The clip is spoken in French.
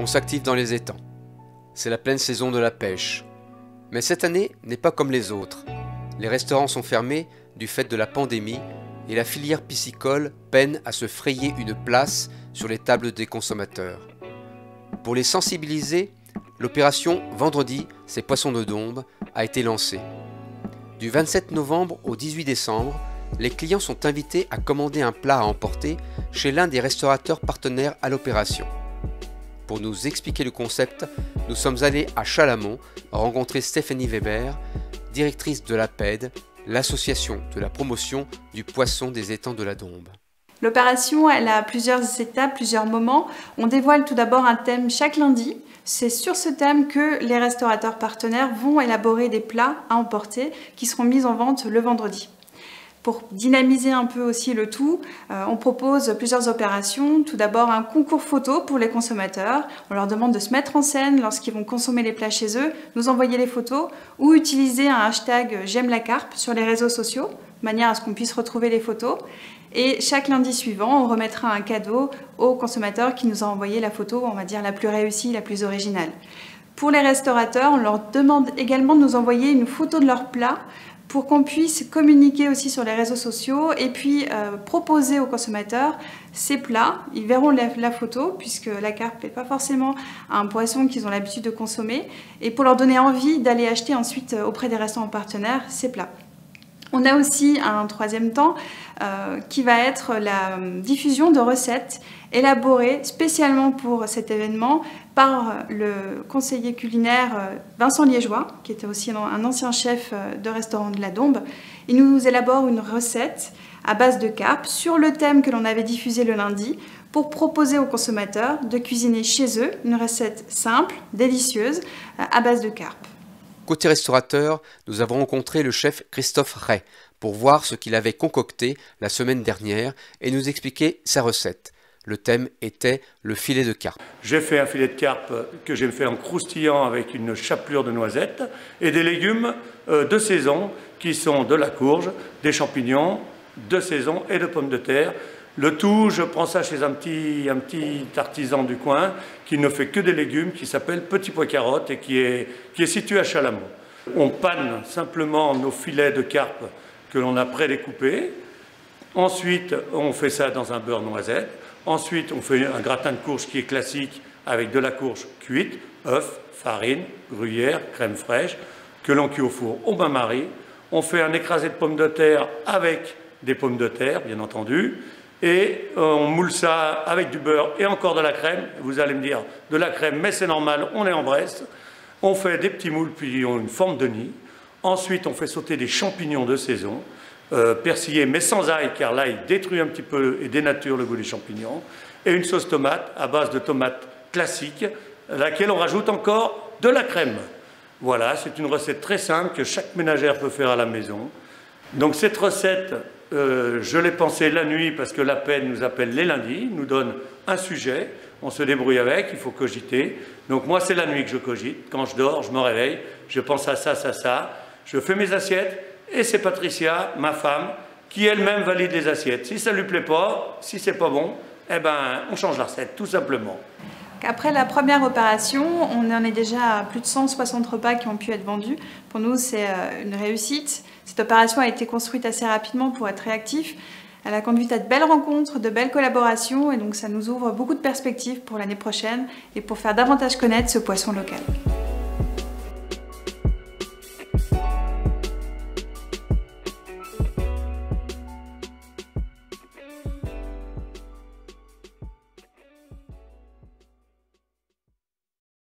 On s'active dans les étangs. C'est la pleine saison de la pêche. Mais cette année n'est pas comme les autres. Les restaurants sont fermés du fait de la pandémie et la filière piscicole peine à se frayer une place sur les tables des consommateurs. Pour les sensibiliser, l'opération Vendredi, c'est poissons de Dombes a été lancée. Du 27 novembre au 18 décembre, les clients sont invités à commander un plat à emporter chez l'un des restaurateurs partenaires à l'opération. Pour nous expliquer le concept, nous sommes allés à Chalamont rencontrer Stéphanie Weber, directrice de l'APED, l'association de la promotion du poisson des étangs de la Dombe. L'opération, elle a plusieurs étapes, plusieurs moments. On dévoile tout d'abord un thème chaque lundi. C'est sur ce thème que les restaurateurs partenaires vont élaborer des plats à emporter qui seront mis en vente le vendredi. Pour dynamiser un peu aussi le tout, on propose plusieurs opérations. Tout d'abord, un concours photo pour les consommateurs. On leur demande de se mettre en scène lorsqu'ils vont consommer les plats chez eux, nous envoyer les photos ou utiliser un hashtag J'aime la carpe sur les réseaux sociaux, de manière à ce qu'on puisse retrouver les photos. Et chaque lundi suivant, on remettra un cadeau au consommateur qui nous a envoyé la photo, on va dire, la plus réussie, la plus originale. Pour les restaurateurs, on leur demande également de nous envoyer une photo de leur plat pour qu'on puisse communiquer aussi sur les réseaux sociaux et puis proposer aux consommateurs ces plats. Ils verront la photo puisque la carpe n'est pas forcément un poisson qu'ils ont l'habitude de consommer et pour leur donner envie d'aller acheter ensuite auprès des restaurants partenaires ces plats. On a aussi un troisième temps qui va être la diffusion de recettes élaborées spécialement pour cet événement par le conseiller culinaire Vincent Liégeois, qui était aussi un ancien chef de restaurant de la Dombe. Il nous élabore une recette à base de carpe sur le thème que l'on avait diffusé le lundi pour proposer aux consommateurs de cuisiner chez eux une recette simple, délicieuse, à base de carpe. Côté restaurateur, nous avons rencontré le chef Christophe Ray pour voir ce qu'il avait concocté la semaine dernière et nous expliquer sa recette. Le thème était le filet de carpe. J'ai fait un filet de carpe que j'ai fait en croustillant avec une chapelure de noisettes et des légumes de saison qui sont de la courge, des champignons de saison et de pommes de terre. Le tout, je prends ça chez un petit artisan du coin qui ne fait que des légumes, qui s'appelle Petit Pois Carotte et qui est situé à Chalamont. On panne simplement nos filets de carpe que l'on a prédécoupés. Ensuite, on fait ça dans un beurre noisette. Ensuite, on fait un gratin de courge qui est classique avec de la courge cuite, œufs, farine, gruyère, crème fraîche, que l'on cuit au four au bain-marie. On fait un écrasé de pommes de terre avec des pommes de terre, bien entendu. Et on moule ça avec du beurre et encore de la crème. Vous allez me dire de la crème, mais c'est normal, on est en Bresse. On fait des petits moules, puis ils ont une forme de nid. Ensuite, on fait sauter des champignons de saison, persillés, mais sans ail, car l'ail détruit un petit peu et dénature le goût des champignons. Et une sauce tomate à base de tomates classiques, à laquelle on rajoute encore de la crème. Voilà, c'est une recette très simple que chaque ménagère peut faire à la maison. Donc cette recette, je l'ai pensée la nuit parce que l'APED nous appelle les lundis, nous donne un sujet, on se débrouille avec, il faut cogiter. Donc moi c'est la nuit que je cogite, quand je dors, je me réveille, je pense à ça, je fais mes assiettes et c'est Patricia, ma femme, qui elle-même valide les assiettes. Si ça ne lui plaît pas, si c'est pas bon, eh ben on change la recette, tout simplement. Après la première opération, on en est déjà à plus de 160 repas qui ont pu être vendus. Pour nous, c'est une réussite. Cette opération a été construite assez rapidement pour être réactif. Elle a conduit à de belles rencontres, de belles collaborations et donc ça nous ouvre beaucoup de perspectives pour l'année prochaine et pour faire davantage connaître ce poisson local.